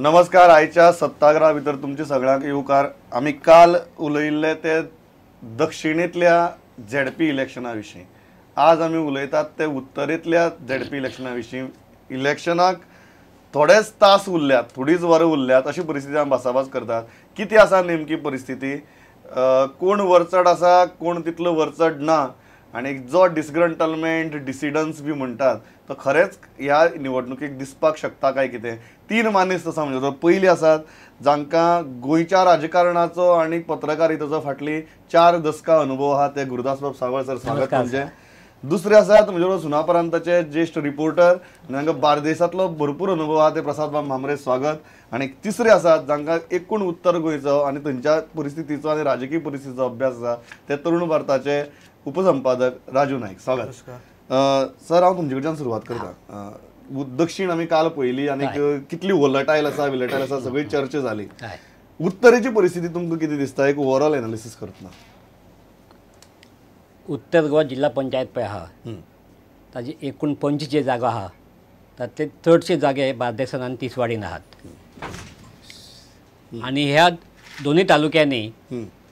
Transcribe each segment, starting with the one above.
नमस्कार. आयच्या सत्याग्रहा भितर तुमचे सगळ्यांक येवकार. आमी काल उलयिल्ले ते दक्षिणेतल्या झेडपी इलेक्शना विशीं. आज आमी उलयतात ते उत्तरेतल्या झेडपी इलेक्शना विशीं. इलेक्शनाक थोडेच तास उरल्यात, थोडीच वरां उरल्यात अशी परिस्थिती आमी भासाभास करतात. कितें आसा नेमकी परिस्थिती, कोण वरचड आसा, कोण तितलो वरचड ना, आनी जो डिसग्रंटलमेंट डिसिडन्स बी म्हणटात तो खरेंच ह्या निवडणुकीक दिसपाक शकता काय कितें. तीन मानेस्त आसा म्हणजे पयली आसात जांकां गोंयच्या राजकारणाचो आनी पत्रकारितेचो फाटली 4 दशकां अनुभव आहा ते गुरुदास बाब सावळ सर, स्वागत तुमचें. दुसरे आसात म्हणजे सुनापरान्ताचे ज्येष्ठ रिपोर्टर, तांकां बार्देसांतलो भरपूर अनुभव आहा ते प्रसाद बाब भामरे, स्वागत. आनी तिसरे आसात जांकां एकूण उत्तर गोंयचो आनी थंयच्या परिस्थितीचो आनी राजकीय परिस्थितीचो अभ्यास आसा ते तरुण भारताचे उपसंपादक राजू नाईक, स्वागत. सर, हांव तुमचे कडच्यान सुरवात करता. दक्षिण आमी काल पळयली आनी कितली वोलटायल आसा, विलटायल आसा, सगळी चर्चा जाली. उत्तरेची परिस्थिती तुमकां कितें दिसता, एक ओवरऑल एनालिसीस करतना? उत्तर गोवा जिल्हा पंचायत पळय आहा ताजी एकूण 25 जागो आहा, तातले चडशे जागे बार्देसान आनी तिसवाडीन आहात. आनी ह्या दोनूय तालुक्यांनी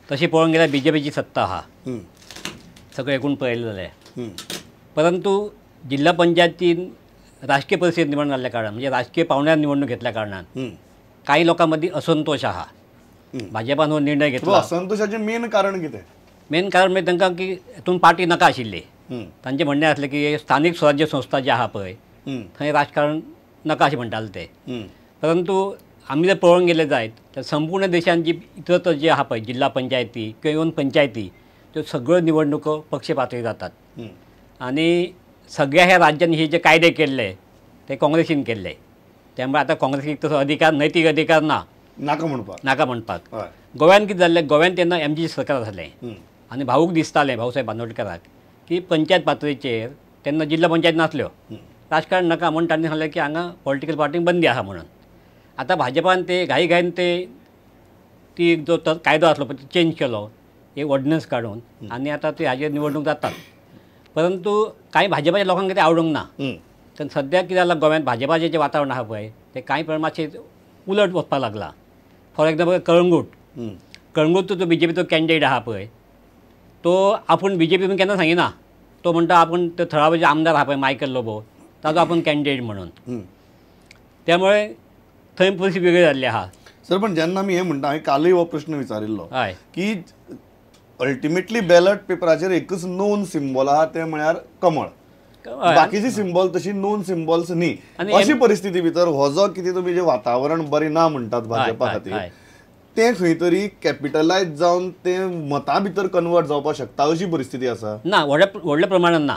तशी पळोवंक गेल्यार बीजेपीची सत्ता आहा, सगळें एकूण पळयलें जाल्यार. परंतु जिल्हा पंचायतीन राजकीय परिस्थिती निर्माण जाल्ल्या कारणान, म्हणजे राजकीय पावंड्यार निवडणूक घेतल्या कारणान काही लोकां मदीं असंतोष आहा. भाजपान हो निर्णय घेतला. असंतोषाचें मेन कारण कितें? मेन कारण म्हणजे तांकां की हातून पार्टी नाका आशिल्ली. तांचें म्हणणें आसलें की स्थानीक स्वराज्य संस्था जे आहा पळय थंय राजकारण नाका अशें म्हणटाले ते. परंतु आमी जर पळोवंक गेले जायत तर संपूर्ण देशान जी इतरत्र जे आहा पळय जिल्हा पंचायती किंवा इवन पंचायती त्यो सगळ्यो निवडणुको पक्ष पातळी जातात. आनी सगळ्या ह्या राज्यांनी हे जे कायदे केल्ले ते काँग्रेसीन केल्ले, त्यामुळे आता काँग्रेसीक तसो अधिकार, नैतीक अधिकार नाका म्हणपाक. गोव्यान कितें जाल्लें, गोव्यान तेन्ना MG सरकार आसलें आनी भावूक दिसतालें भाऊसाहेब बांदोडकराक की पंचायत पातळीचेर तेन्ना जिल्हा पंचायत नासल्यो, राजकारण नाका म्हणून तांणी सांगलें की हांगा पॉलिटिकल पार्टींक बंदी आहा म्हणून. आतां भाजपान ते घाईघाईन ती जो कायदो आसलो पळय तो चेंज केलो, एक ऑर्डिनन्स काडून, आनी आतां ती हाजेर निवडणूक जातात. परंतु कांय भाजपाच्या लोकांक कितें आवडूंक ना. तर सद्याक कितें जालां, गोव्यात भाजपाचें जें वातावरण आहा पळय तें कांय प्रमाणात मातशें उलट वचपाक लागलां. फॉर एक्झाम्पल कळंगूट जो बीजेपीचो कॅन्डिडेट आहा पळय तो आपूण बीजेपीन केन्ना सांगिना. तो म्हणटा आपूण तो थळावे जे आमदार आहा पळय मायकल लोबो ताजो आपूण कॅन्डिडेट म्हणून. त्यामुळे थंय परिस्थिती वेगळी जाल्ली आहा. सर, पण जेन्ना आमी हें म्हणटा, हांवें कालूय हो प्रश्न विचारिल्लो की अल्टिमेटली बॅलट पेपराचेर एकच नोन सिंबॉल आहा, तें म्हळ्यार कमळ. बाकीची सिंबॉल तशी नोन सिंबॉल्स न्ही. अशी परिस्थिती भितर हो जो कितें तुमी जे वातावरण बरें ना म्हणटात भाजपा खातीर, तें खंय तरी कॅपिटलायज जावन तें मतां भितर कन्वर्ट जावपाक शकता अशी परिस्थिती आसा? ना, व्हडल्या प्रमाणात ना.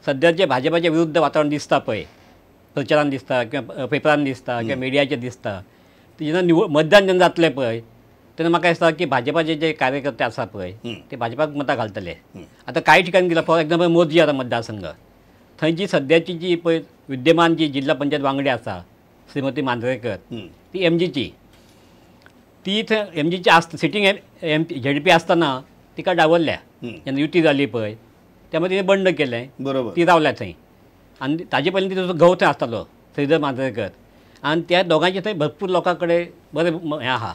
सद्याचे भाजपाच्या विरुद्ध वातावरण दिसता पळय, प्रचारान दिसता किंवा पेपरान दिसता किंवा मिडियाचेर दिसता, जेन्ना मतदान जेन्ना जातलें पळय तेन्ना म्हाका दिसता की भाजपाचे जे कार्यकर्ते आसा पळय ते भाजपाक मतां घालतले. आतां कांय ठिकाणी गेला, फॉर एक्झाम्पल मोर्जी आतां मतदारसंघ, थंयची सद्याची जी पळय विद्यमान जी जिल्हा पंचायत वांगडी आसा श्रीमती मांद्रेकर, ती MGची, ती थंय MGची आसता सिटींग ZP आसतना तिका डावरल्या. जेन्ना युती जाली पळय त्यामुळे तिणें बंड केलें, बरोबर, ती रावल्या थंय. आनी ताजे पयलीं तिचो घोव थंय आसतालो, श्रीधर मांद्रेकर. आनी त्या दोगांचे थंय भरपूर लोकां कडेन बरें हें आहा,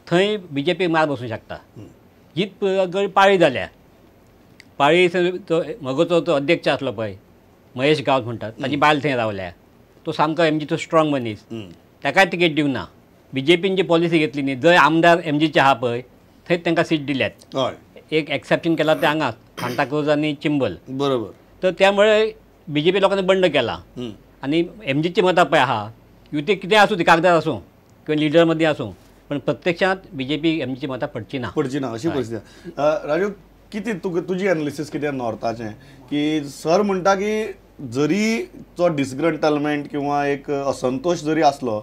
थंय BJP मार बसूंक शकता. हीच पाळी जाल्या. पाळी तो मगोचो तो अध्यक्ष आसलो पळय महेश गांवत म्हणटात, ताजी बायल थंय रावल्या. तो सामको MGचो स्ट्रॉंग मनीस, ताकाय तिकेट दिवंक ना. BJPन जी पॉलिसी घेतली न्ही, जंय आमदार MGचे आहा पळय थंय तांकां सीट दिल्यात. एक एक्सेप्शन केला ते हांगा सांताक्रूज आनी चिंबल, बरोबर. तर त्यामुळे BJP लोकांनी बंड केला. आनी MGची मतां पळय आहा, युती कितें आसूं ती कागदार आसूं किंवा लिडर मदीं आसूं, पण प्रत्यक्षात BJP MGची मतां पडची ना अशी परिस्थिती. राजू, कितें तुजी एनालिसीस कितें नॉर्थाचें, की सर म्हणटा की जरी तो डिसग्रंटलमेंट किंवा एक असंतोष जरी असलो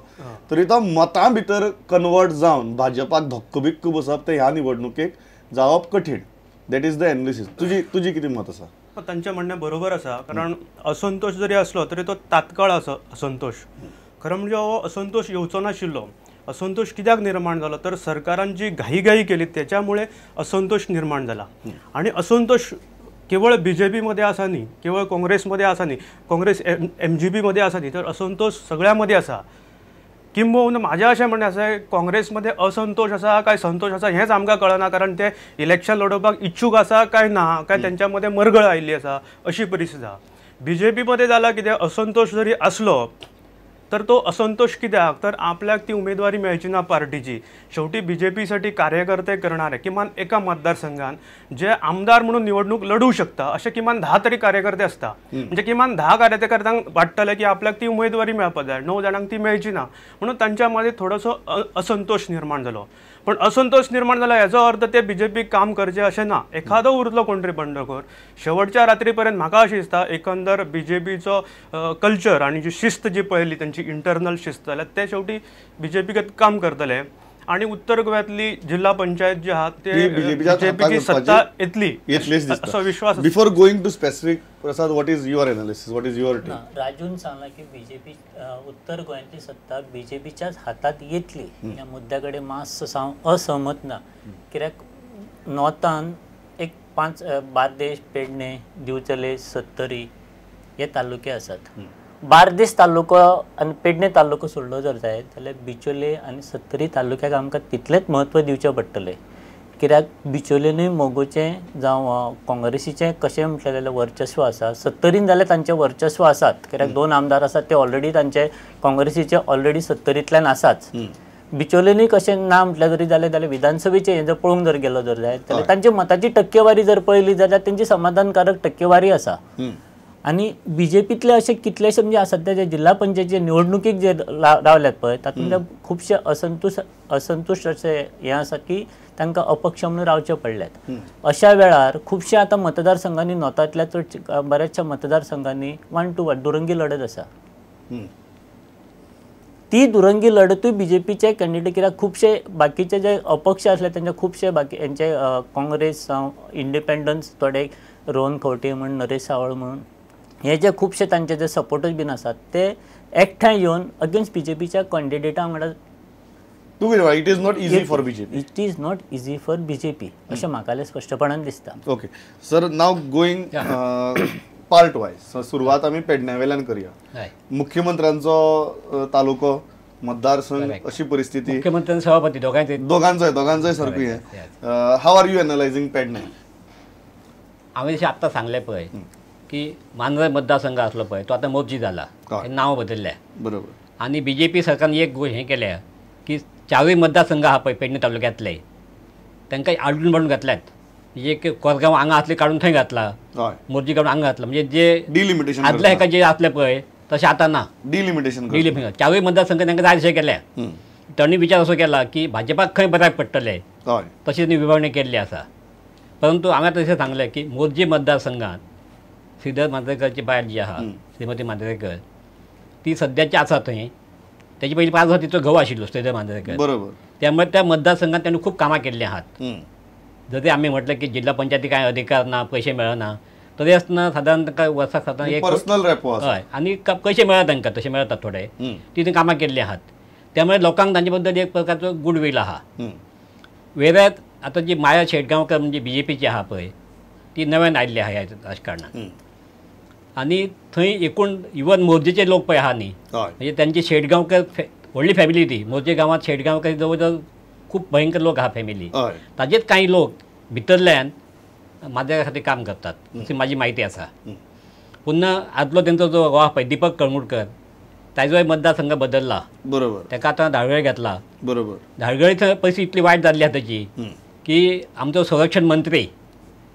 तरी तो मतां भितर कन्वर्ट जावन भाजपाक धक्कोबिक्क बसप ते ह्या निवडणुकेक जावप कठीण. That is the analysis. तुजी कितें मत आसा? तांचें म्हणणें बरोबर आसा, कारण असंतोष जरी असलो तरी तो तात्काळ असंतोष. खरं म्हणजे हो असंतोष येवचो नाशिल्लो. असंतोष कित्याक निर्माण जालो तर सरकारान जी घाई केली त्याच्यामुळे असंतोष निर्माण झाला. आणि असंतोष केवळ BJPमध्ये आसा न्ही, केवळ काँग्रेसमध्ये आसा न्ही, काँग्रेस MGPमध्ये आसा न्ही, तर असंतोष सगळ्यामध्ये आसा. किंबहुना माझ्या अशें म्हणणें आसा काँग्रेसमध्ये असंतोष आसा काय संतोष आसा हेंच आमकां कळना, कारण ते इलेक्शन लडोवपाक इच्छूक आसा काय ना, काय त्यांच्या मध्ये मरगळ आयिल्ली आसा अशी परिस्थिती आसा. BJP मध्ये जाला कितें असंतोष जरी असलो तर तो असंतोष कित्याक, तर आपल्याक ती उमेदवारी मेळची ना पार्टीची. शेवटी BJP साठी कार्यकर्ते करणारे किमान एका मतदारसंघात जे आमदार म्हणून निवडणूक लढू शकता असे किमान 10 तरी कार्यकर्ते असता. म्हणजे किमान 10 कार्यकर्त्यांक वाटतले की आपल्याक ती उमेदवारी मेळपाक जाय, 9 जाणांक ती मेळची ना, म्हणून तांच्यामध्ये थोडोसो असंतोष निर्माण जालो. पण असंतोष निर्माण जाला याचो अर्थ ते BJP काम करचे अशें ना. एखादो उरलो कोण तरी बंडखोर शेवटच्या रात्री पर्यंत म्हाका अशें दिसता एकंदर BJPचो कल्चर आणि जी शिस्त जी पळयली त्यांची इंटरनल शिस्त जाल्यार ते शेवटी BJP काम करतले आणि उत्तर गोव्यातली जिल्हा पंचायत जी आहा ते BJPची सत्ता येतलीच असो विश्वास. Before going to specific, Prasad, what is your analysis, what is your take? राजून सांगला की BJP उत्तर गोंयांतली सत्ता BJPच्याच हातात येतली ह्या मुद्द्याकडे मातसो असहमत ना. कित्याक नॉर्थान एक 5 बार्देश, पेडणे, दिवचले, सत्तरी हे तालुके आसात. बार्देस तालुको आनी पेडणे तालुको सोडलो जर जायत जाल्यार बिचोले आनी सत्तरी तालुक्याक आमकां तितलेंच म्हत्व दिवचें पडटलें. कित्याक बिचोलेनूय मोगोचें जावं काँग्रेसीचें कशें म्हटलें जाल्यार वर्चस्व आसा. सत्तरीन जाल्यार तांचें वर्चस्व आसात, कित्याक 2 आमदार आसात ते ऑलरेडी तांचे काँग्रेसीचे ऑलरेडी सत्तरींतल्यान आसाच. बिचोलेनूय कशें ना म्हटलें जरी जाल्यार विधानसभेचें हें जर पळोवंक जर गेलो जर जायत जाल्यार तांची मताची टक्केवारी जर पळयली जाल्यार तेंची समाधानकारक टक्केवारी आसा. आणि BJPतले असे कितलेशे म्हणजे सध्या जे जिल्हा पंचायतीचे निवडणुकीक जे रावल्यात पळय तातूंतले खुबशे असंतुष्ट असे हे आसा की तांकां अपक्ष म्हणून रावचे पडल्यात. अशा वेळार खुबशे आता मतदारसंघांनी नॉर्थांतल्या चड बऱ्याचशा मतदारसंघांनी 1 to 1 दुरंगी लढत आसा. ती दुरंगी लढतूय BJPचे कॅन्डिडेट कित्याक खुबशे बाकीचे जे अपक्ष आसले त्यांचे खुबशे बाकी यांचे काँग्रेस जावं इंडिपेंडन्स थोडे रोहन खंवटे म्हण, नरेश सावळ म्हणून हे जे खुबशे तांचे जे सपोर्टर्स बीन आसात ते एकठांय येवन अगेन्स्ट BJPच्या कॅन्डिडेटा वांगडा. It is not easy for BJP. It is not easy for BJP अशें म्हाका स्पश्टपणान दिसता. ओके सर, नाव गोईंग पार्ट वायज. सुरवात आमी पेडण्या वेल्यान करूया. मुख्यमंत्र्यांचो तालुको, मतदारसंघ, अशी परिस्थिती. मुख्यमंत्री सभापती दोघांचोय सारखी हे. हाऊ आर यू एनालायझिंग पेडण्या? हांवें जशें आत्तां सांगलें पळय की मांद्रे मतदारसंघ आसलो पळय तो आतां मोर्जी जाला, नांव बदलल्या. बरोबर. आनी BJP सरकारान एक हें केल्या की 4 मतदारसंघ आहा पळय पेडणे तालुक्यांतले तांकां आडून बाडून घातल्यात. म्हणजे कोरगांव हांगा आसले काडून थंय घातला, मोर्जी काडून हांगा घातला. म्हणजे जे डिलिमिटेशन आदल्या हेका जे आसले पळय तशें आतां ना. डिलिमिटेशन 4 मतदारसंघ तांकां जाय तशें केल्या. तांणी विचार असो केला की भाजपाक खंय बऱ्याक पडटले तशी विभागणी केल्ली आसा. परंतु हांवें तशें सांगलें की मोर्जी मतदारसंघात श्रीधर मांद्रेकरची बायल जी आहा, श्रीमती मांद्रेकर, ती सद्याची आसा थंय. त्याची पयलीं 5 वर्सां तिचो घोव आशिल्लो श्रीधर मांद्रेकर. बरोबर. त्यामुळे त्या मतदारसंघात त्यांनी खूब कामां केल्लीं आहात. जरी आमी म्हटलें की जिल्हा पंचायती कांय अधिकार ना, पयशे मेळना, तरी आसतना सादारण तांकां वर्साक सादारण एक पर्सनल रेपो हय आनी पयशे मेळत तांकां, तशे मेळटात थोडे. ती कामां केल्लीं आहात. त्यामुळे लोकांक तांचे बद्दल एक प्रकारचो गुडविल आहा. वेऱ्यात आतां जी माया शेटगांवकर म्हणजे BJPची आहा पळय ती नव्यान आयिल्ली आहा ह्या राजकारणात. आनी थंय एकूण इवन मोर्जेचे लोक पळय आहा न्ही, म्हणजे त्यांची शेटगांवकर व्हडली फॅमिली ती. मोर्जे गांवांत शेटगांवकर जवळ जवळ खूब भयंकर लोक आहा फॅमिली. ताजेच कांय लोक भितरल्यान म्हाज्या खातीर काम करतात अशी माझी माहिती आसा. पुन्हा आदलो तेंचो जो घोव आहा पळय दीपक कळंगुटकर ताजोय मतदारसंघ बदलला. बरोबर. ताका आतां धारगळे घेतला. बरोबर. धारगळे थंय परिस्थिती इतली वायट जाल्ली आहा ताची की आमचो संरक्षण मंत्री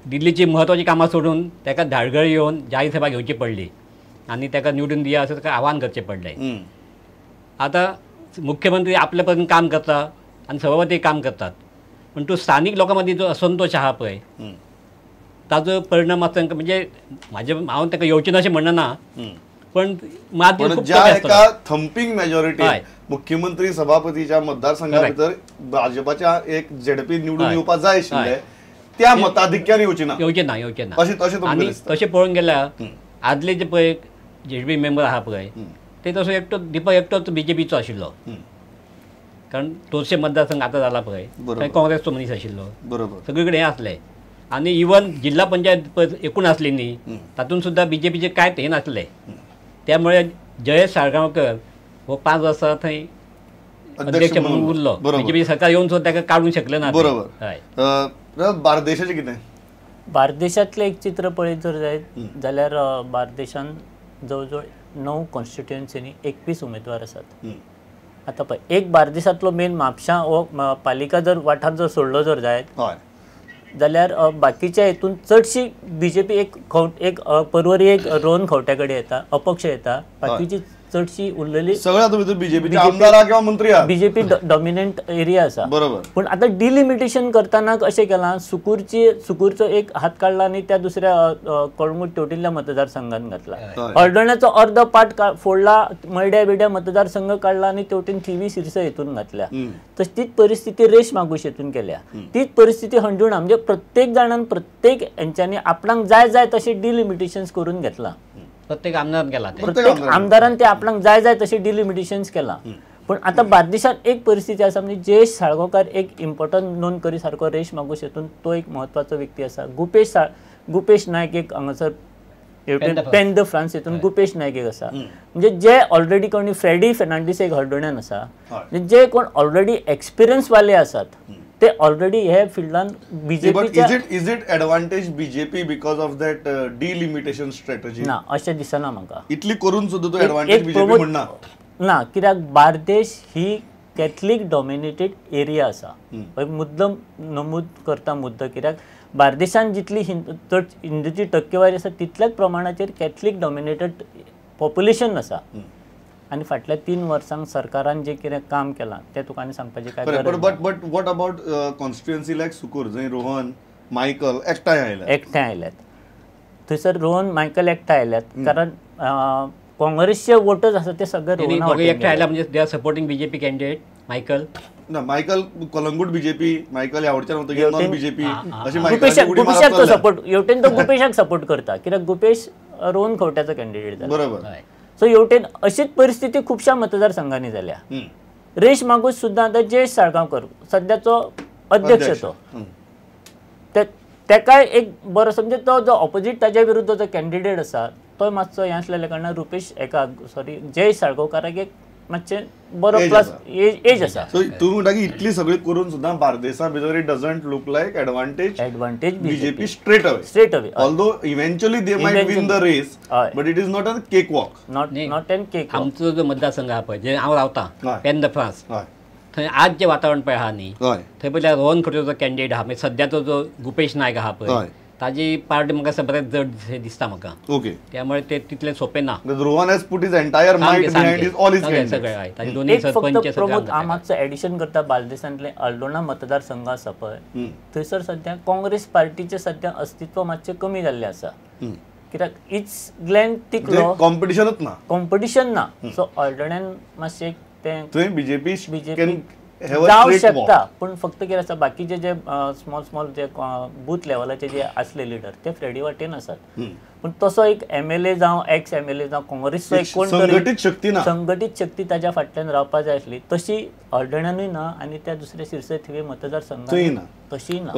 दिल्लीची म्हत्वाची कामां सोडून ताका धारगळे येवन जाहीर सभा घेवची पडली आनी ताका निवडून दिया अशें ताका आव्हान करचें पडलें. आतां मुख्यमंत्री आपल्या परीन काम करता आनी सभापती काम करतात, पण तो स्थानीक लोकां मदीं जो असंतोष आहा पळय ताजो परिणाम आसा तांकां. म्हणजे हांव ताका येवचें ना अशें म्हणना, पण ज्या एका थंपिंग मेजॉरिटी मुख्यमंत्री सभापतीच्या मतदारसंघा भितर भाजपाच्या एक ZP निवडून येवपाक जाय आशिल्ले त्या मताधिक्यान येवचे ना. आनी तशें पळोवंक गेल्यार आदले जे पळय ZP मेंबर आहा पळय ते तसो एकटो दीपक एकटोच BJPचो आशिल्लो. कारण चडशे मतदारसंघ आतां जाला पळय थंय काँग्रेसचो मनीस आशिल्लो. बरोबर. सगळे कडेन हें आसलें. आनी इवन जिल्हा पंचायत एकूण आसली न्ही तातूंत सुद्दां BJPचें कांयच हें नासलें. त्यामुळे जयेश साळगांवकर हो 5 वर्सां थंय अध्यक्ष म्हणून उरलो. बीजेपी सरकार येऊन सुद्धा ताका काढूंक शकले ना. बरोबर. हय. बार्देशाचें कितें? बार्देशातलें एक चित्र पळयत जर जायत जाल्यार बार्देशान जवळ 9 कॉन्स्टिट्युएन्सीनी 21 उमेदवार आसात. आतां पळय, एक बार्देशांतलो मेन म्हापशां हो पालिका जर वाठार जर सोडलो जर जायत जाल्यार बाकीच्या हेतून चडशी बीजेपी एक परवरी एक रोहन खंवट्या कडेन येता, अपक्ष येता. बाकीची चडशी उरलेली सगळ्यात भितर बीजेपी आमदार किंवा मंत्री बीजेपी डॉमिनंट एरिया आसा. बरोबर. पण आतां डिलिमिटेशन करतना अशें केलां, सुकूरचो एक हात काडला आनी त्या दुसऱ्या कळंगूट तेवटेल्ल्या मतदारसंघात घातला. हळदण्याचो अर्द पाट फोडला, मळड्या बिड्या मतदारसंघ काढला आनी तेवटेन थिवी सिरसा हेतून घातल्या. तशी तीच परिस्थिती रेश मागूश हेतून केल्या. तीच परिस्थिती हंडुणा, म्हणजे प्रत्येक जाणान प्रत्येक हेंच्यांनी आपणाक जाय तशे डिलिमिटेशन्स करून घेतला. प्रत्येक आमदारान केला ते. प्रत्येक आमदारान ते आपणाक जाय तशे डिलिमिटेशन्स केला. पण आता बार्देशात एक परिस्थिती आसा, म्हणजे जयेश साळगांवकार एक इम्पॉर्टंट नोंद करी सारको रेश मागूश हेतून तो एक म्हत्वाचो व्यक्ती आसा. गुपेश नायक एक हांगासर पेन द फ्रांस हेतून गुपेश नायक एक आसा. म्हणजे जे ऑलरेडी कोणी फ्रेडी फेर्नांडीस एक हळदण्यान आसा, जे कोण ऑलरेडी एक्सपिरियन्स वाले आसात ते ऑलरेडी हे फिल्डान बीजेपीच्या. Is it advantage BJP because of that delimitation strategy? ना, अशें दिसना म्हाका. इतली करून सुद्धा तो एडवांटेज बीजेपी म्हणना ना. कित्याक बार्देश ही कॅथलीक डॉमिनेटेड एरिया आसा. मुद्दम नमूद करता मुद्दो, कित्याक बार्देशान जितली हिंदूची टक्केवारी आसा तितल्याच प्रमाणाचेर कॅथलीक डॉमिनेटेड पॉप्युलेशन आसा. आणि फाटल्या 3 वर्सांक सरकारान जे कितें काम केलां ते तुका आनी सांगपाची काय गरज ना. बट वॉट अबाउट कॉन्स्टिट्युएन्सी लायक सुकूर, जंय रोहन मायकल एकठांय आयल्यात. थंयसर रोहन मायकल एकठांय आयल्यात, कारण काँग्रेसचे वोटर्स आसा ते सगळे रोहन एकठांय आयला. म्हणजे they are supporting BJP candidate Michael. ना, मायकल कलंगूट बीजेपी, मायकल ह्या नॉन बीजेपी अशी गुपेशाक तो सपोर्ट हेवटेन तो गुपेशाक सपोर्ट करता, कित्याक गुपेश रोहन खंवट्याचो कॅन्डिडेट जाला. बरोबर. सो हेवटेन अशीच परिस्थिती खुबशा मतदारसंघांनी जाल्या. रेश मागूश सुद्दां आतां जयेश साळगांवकर सद्याचो अध्यक्ष तो, तेकाय एक बरो म्हणजे तो जो ऑपोजीट ताच्या विरुद्ध जो कॅन्डिडेट आसा तो मातसो हें आसलेल्या कारणान जयेश साळगांवकाराक एक मातशें बरो प्लस एज आसा. सो तूं म्हणटा की इतली सगळी करून सुद्दां बार्देसा भितर it doesn't look like advantage BJP straight away. Although eventually they might win the race, but it is not a cake walk. Not an cake. आमचो जो मतदारसंघ आहा पळय, जे हांव रावतां पेन द फ्रांस, थंय आज जे वातावरण पळय आहा न्ही, थंय पयल्या रोहन खंवटेचो कॅन्डिडेट आहा, म्हणजे सद्याचो जो गुपेश नायक आहा पळय, ताजी पार्टी म्हाका बरेच जड दिसता म्हाका. ओके. त्यामुळे ते तितले सोपे ना. Rohan has put his entire might behind his all his candidate. सगळे आहे. ताजे दोन्ही सरपंच प्रमोद हांव मातसो एडिशन करता. बार्देशांतले अल्दोणा मतदारसंघ आसा पळय, थंयसर सद्या काँग्रेस पार्टीचें सद्या अस्तित्व मातशें कमी जाल्लें आसा. कित्याक इट्स ग्लॅन तिकलो कॉम्पिटिशन ना. सो अल्दोण्यान मातशें तें बीजेपी जावं शकता, पण फक्त कितें आसा बाकीचे जे स्मॉल जे बूथ लेवलाचे जे आसले लिडर ते फ्रेडी वाटेन आसात. पण तसो एक MLA जावं एक्स MLA जावं काँग्रेसचो एक कोण संघटीत शक्ती ताच्या फाटल्यान रावपा जाय आसली, तशी अल्दोण्यानूय ना आनी त्या दुसऱ्या शिरसय थिवे मतदारसंघात तशी ना.